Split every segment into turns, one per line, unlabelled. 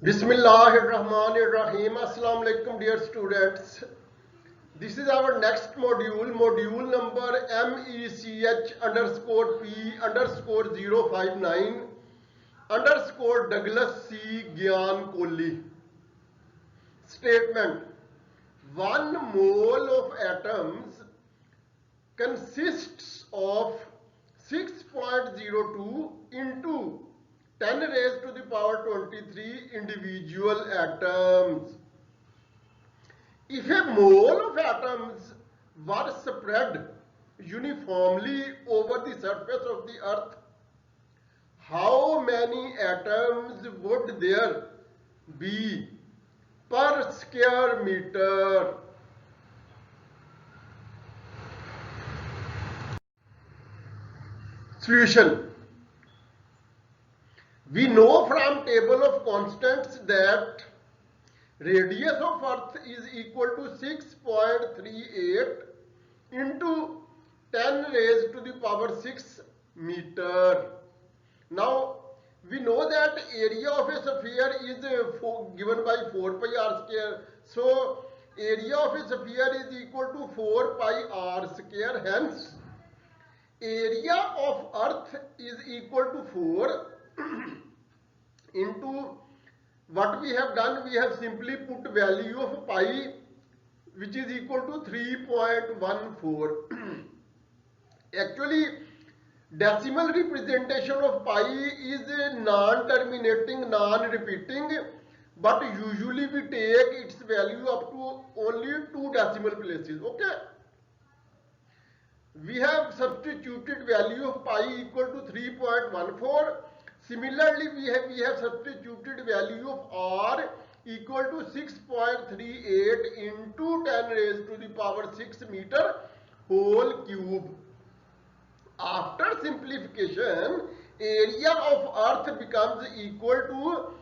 Bismillahirrahmanirrahim. Assalamu alaikum, dear students. This is our next module number MECH underscore P underscore 059 underscore Douglas C. Gyan Kohli. Statement: 1 mole of atoms consists of 6.02 into 10 raised to the power 23 individual atoms. If a mole of atoms were spread uniformly over the surface of the earth, how many atoms would there be per square meter? Solution: we know from table of constants that radius of earth is equal to 6.38 into 10 raised to the power 6 meter. Now we know that area of a sphere is given by 4 pi r square. So area of a sphere is equal to 4 pi r square. Hence area of earth is equal to 4 into what we have done, we have simply put value of pi which is equal to 3.14. Actually decimal representation of pi is non-terminating, non-repeating, but usually we take its value up to only 2 decimal places. Okay, we have substituted value of pi equal to 3.14. Similarly, we have substituted value of r equal to 6.38 into 10 raised to the power 6 meter whole cube. After simplification, area of earth becomes equal to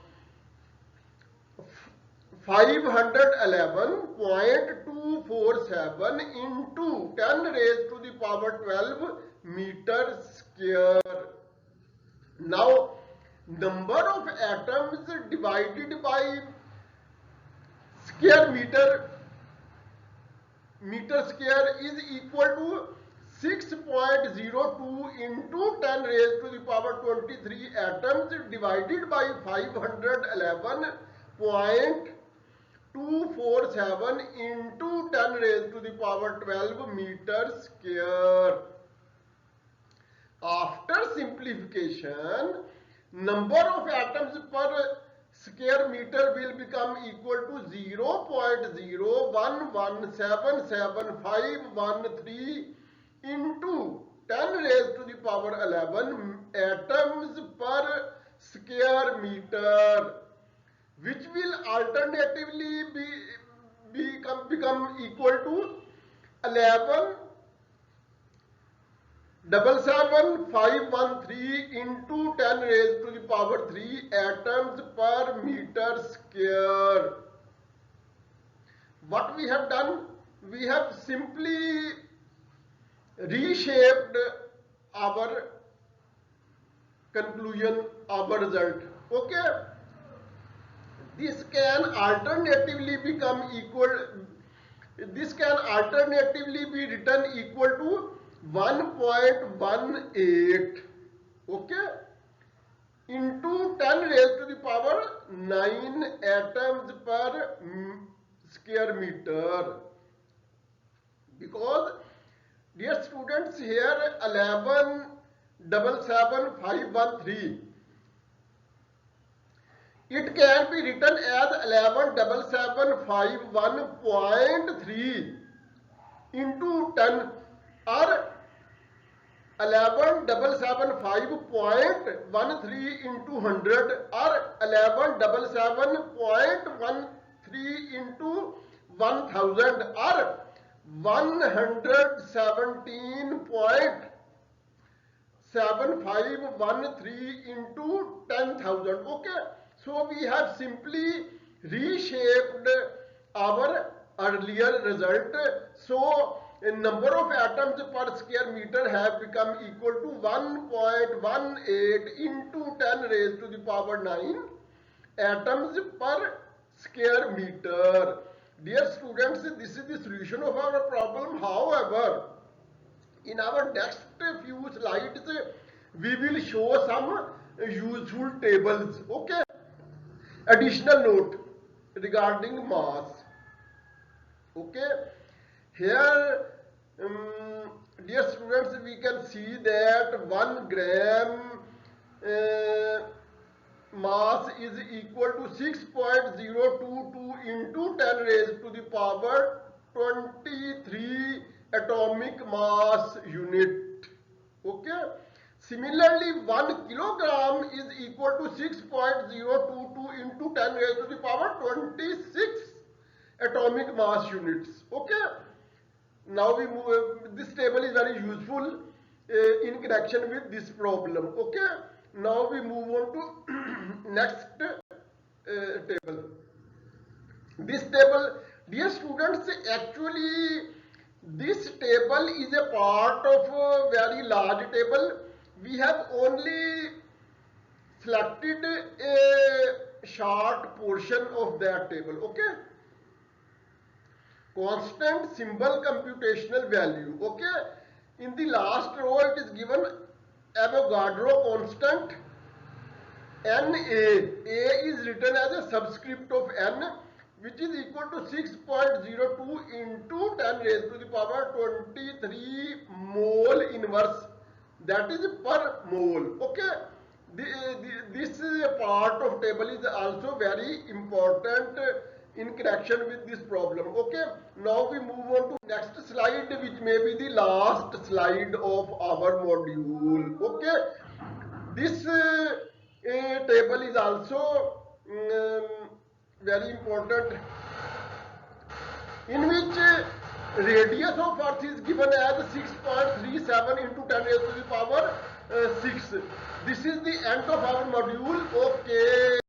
511.247 into 10 raised to the power 12 meter square. Now number of atoms divided by square meter square is equal to 6.02 into 10 raised to the power 23 atoms divided by 511.247 into 10 raised to the power 12 meter square. After simplification, number of atoms per square meter will become equal to 0.011777513 into 10 raised to the power 11 atoms per square meter, which will alternatively become equal to 11,77513 into 10 raised to the power 3 atoms per meter square. What we have done, we have simply reshaped our conclusion, our result. Okay, this can alternatively become equal, this can alternatively be written equal to 1.18, okay, into 10 raised to the power 9 atoms per square meter. Because dear students, here 11,77513, it can be written as 11,751.3 into 10 or 11,775.13 into 100 or 11,775.13 into 1000 or 117.7513 into 10,000. Okay, so we have simply reshaped our earlier result. So number of atoms per square meter have become equal to 1.18 into 10 raised to the power 9 atoms per square meter. Dear students, this is the solution of our problem. However, in our next few slides we will show some useful tables. Okay, additional note regarding mass. Okay, here dear students, we can see that 1 gram mass is equal to 6.022 into 10 raised to the power 23 atomic mass unit. Okay, similarly 1 kilogram is equal to 6.022 into 10 raised to the power 26 atomic mass units. Okay, now we move, this table is very useful in connection with this problem. Okay, now we move on to next table. This table, dear students, actually this table is a part of a very large table. We have only selected a short portion of that table. Okay, constant symbol computational value. Okay, in the last row it is given Avogadro constant Na. A is written as a subscript of n, which is equal to 6.02 into 10 raised to the power 23 mole inverse, that is per mole. Okay, this part of table is also very important in connection with this problem. Okay, now we move on to next slide, which may be the last slide of our module. Okay, this table is also very important, in which radius of earth is given as 6.37 into 10 raised to the power 6. This is the end of our module. Okay.